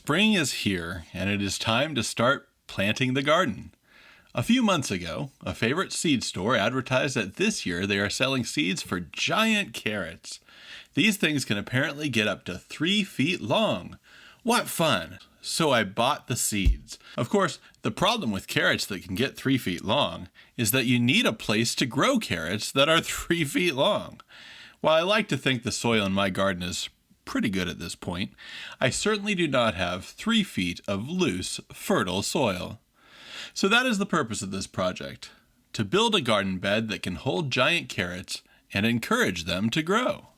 Spring is here, and it is time to start planting the garden. A few months ago, a favorite seed store advertised that this year they are selling seeds for giant carrots. These things can apparently get up to 3 feet long. What fun! So I bought the seeds. Of course, the problem with carrots that can get 3 feet long is that you need a place to grow carrots that are 3 feet long. While I like to think the soil in my garden is pretty good at this point, I certainly do not have 3 feet of loose, fertile soil. So that is the purpose of this project, to build a garden bed that can hold giant carrots and encourage them to grow.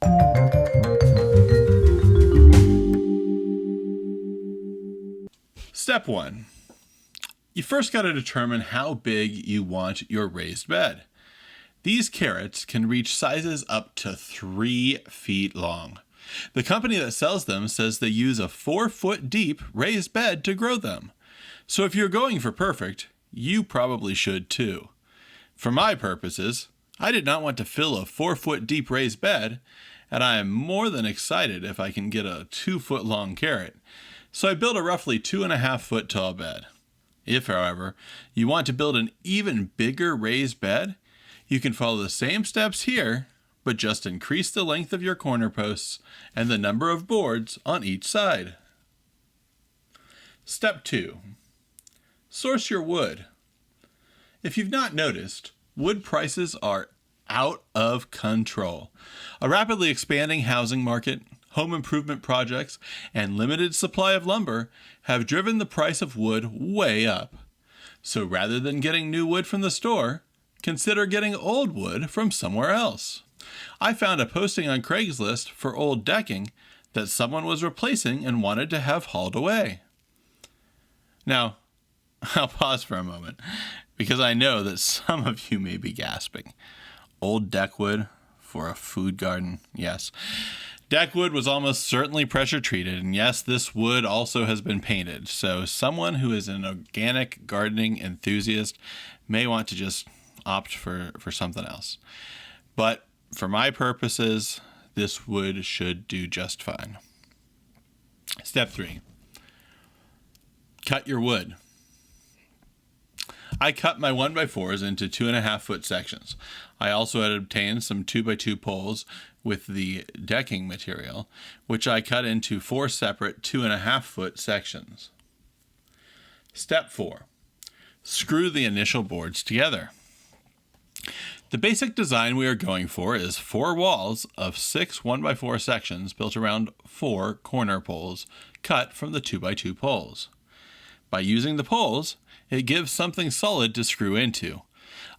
Step 1. You first got to determine how big you want your raised bed. These carrots can reach sizes up to 3 feet long. The company that sells them says they use a 4-foot deep raised bed to grow them. So if you're going for perfect, you probably should too. For my purposes, I did not want to fill a 4-foot deep raised bed, and I am more than excited if I can get a 2-foot long carrot. So I built a roughly 2.5-foot tall bed. If, however, you want to build an even bigger raised bed, you can follow the same steps here, but just increase the length of your corner posts and the number of boards on each side. Step 2. Source your wood. If you've not noticed, wood prices are out of control. A rapidly expanding housing market, home improvement projects, and limited supply of lumber have driven the price of wood way up. So rather than getting new wood from the store, consider getting old wood from somewhere else. I found a posting on Craigslist for old decking that someone was replacing and wanted to have hauled away. Now, I'll pause for a moment because I know that some of you may be gasping. Old deck wood for a food garden, yes. Deck wood was almost certainly pressure treated, and yes, this wood also has been painted. So someone who is an organic gardening enthusiast may want to just opt for something else. But for my purposes, this wood should do just fine. Step 3. Cut your wood. I cut my 1x4s into 2.5-foot sections. I also had obtained some 2x2 poles with the decking material, which I cut into 4 separate 2.5-foot sections. Step 4. Screw the initial boards together. The basic design we are going for is 4 walls of 6 1x4 sections built around 4 corner poles cut from the 2x2 poles. By using the poles, it gives something solid to screw into,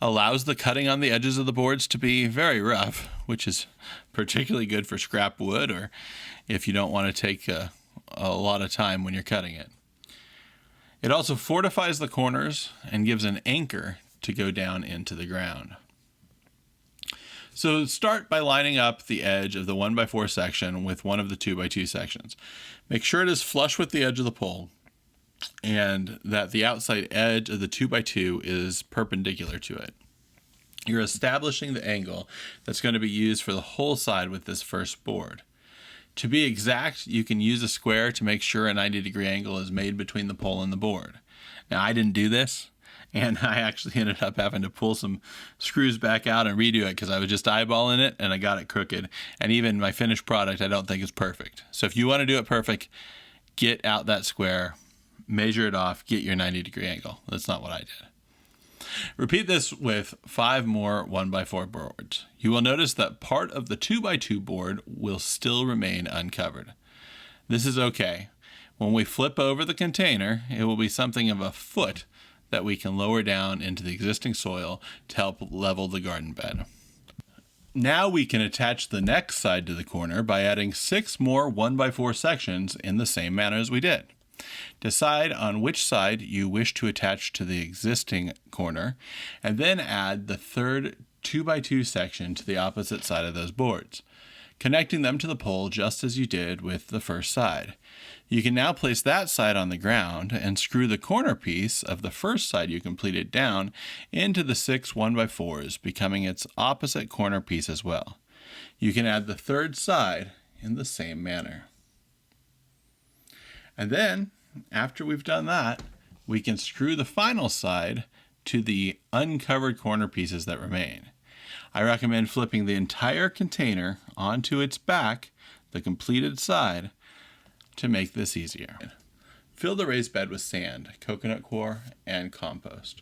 allows the cutting on the edges of the boards to be very rough, which is particularly good for scrap wood or if you don't want to take a lot of time when you're cutting it. It also fortifies the corners and gives an anchor to go down into the ground. So start by lining up the edge of the 1x4 section with one of the 2x2 sections. Make sure it is flush with the edge of the pole and that the outside edge of the 2x2 is perpendicular to it. You're establishing the angle that's going to be used for the whole side with this first board. To be exact, you can use a square to make sure a 90-degree angle is made between the pole and the board. Now, I didn't do this, and I actually ended up having to pull some screws back out and redo it because I was just eyeballing it and I got it crooked. And even my finished product I don't think is perfect. So if you want to do it perfect, get out that square, measure it off, get your 90-degree angle. That's not what I did. Repeat this with 5 more 1x4 boards. You will notice that part of the 2x2 board will still remain uncovered. This is okay. When we flip over the container, it will be something of a foot that we can lower down into the existing soil to help level the garden bed. Now we can attach the next side to the corner by adding 6 more 1x4 sections in the same manner as we did. Decide on which side you wish to attach to the existing corner, and then add the third 2x2 section to the opposite side of those boards, connecting them to the pole just as you did with the first side. You can now place that side on the ground and screw the corner piece of the first side you completed down into the 6 1x4s, becoming its opposite corner piece as well. You can add the third side in the same manner. And then after we've done that, we can screw the final side to the uncovered corner pieces that remain. I recommend flipping the entire container onto its back, the completed side, to make this easier. Fill the raised bed with sand, coconut coir, and compost.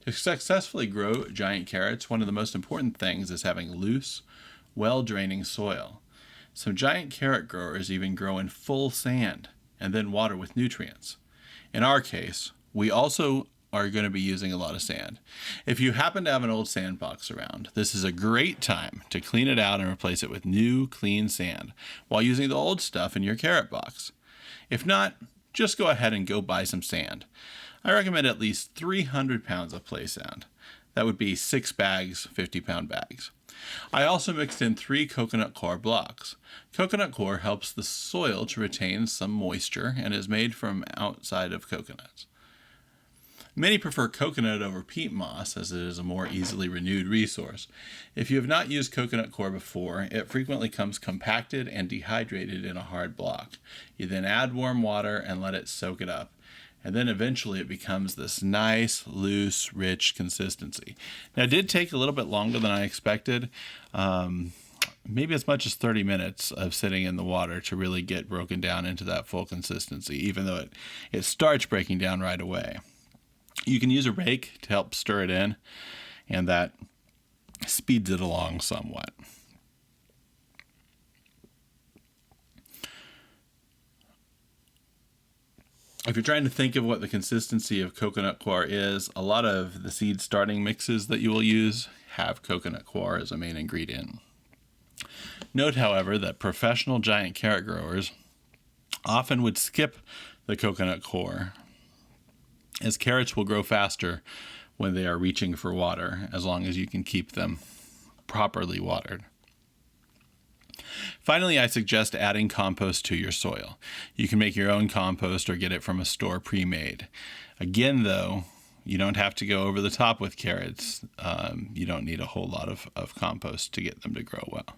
To successfully grow giant carrots, one of the most important things is having loose, well-draining soil. Some giant carrot growers even grow in full sand and then water with nutrients. In our case, we also are going to be using a lot of sand. If you happen to have an old sandbox around, this is a great time to clean it out and replace it with new, clean sand while using the old stuff in your carrot box. If not, just go ahead and go buy some sand. I recommend at least 300 pounds of play sand. That would be 6 bags, 50-pound bags. I also mixed in 3 coconut coir blocks. Coconut coir helps the soil to retain some moisture and is made from outside of coconuts. Many prefer coconut over peat moss as it is a more easily renewed resource. If you have not used coconut coir before, it frequently comes compacted and dehydrated in a hard block. You then add warm water and let it soak it up. And then eventually it becomes this nice, loose, rich consistency. Now, it did take a little bit longer than I expected, maybe as much as 30 minutes of sitting in the water to really get broken down into that full consistency, even though it starts breaking down right away. You can use a rake to help stir it in, and that speeds it along somewhat. If you're trying to think of what the consistency of coconut coir is, a lot of the seed starting mixes that you will use have coconut coir as a main ingredient. Note, however, that professional giant carrot growers often would skip the coconut coir, as carrots will grow faster when they are reaching for water, as long as you can keep them properly watered. Finally, I suggest adding compost to your soil. You can make your own compost or get it from a store pre-made. Again, though, you don't have to go over the top with carrots. You don't need a whole lot of compost to get them to grow well.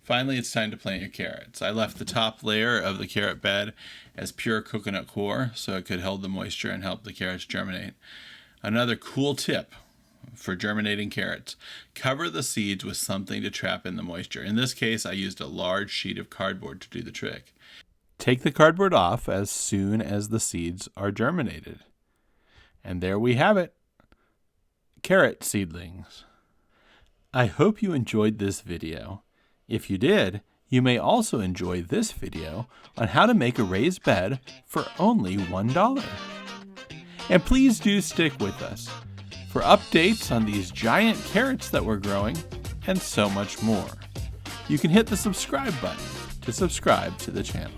Finally, it's time to plant your carrots. I left the top layer of the carrot bed as pure coconut coir so it could hold the moisture and help the carrots germinate. Another cool tip for germinating carrots: cover the seeds with something to trap in the moisture. In this case, I used a large sheet of cardboard to do the trick. Take the cardboard off as soon as the seeds are germinated. And there we have it, carrot seedlings. I hope you enjoyed this video. If you did, you may also enjoy this video on how to make a raised bed for only $1. And please do stick with us for updates on these giant carrots that we're growing and so much more. You can hit the subscribe button to subscribe to the channel.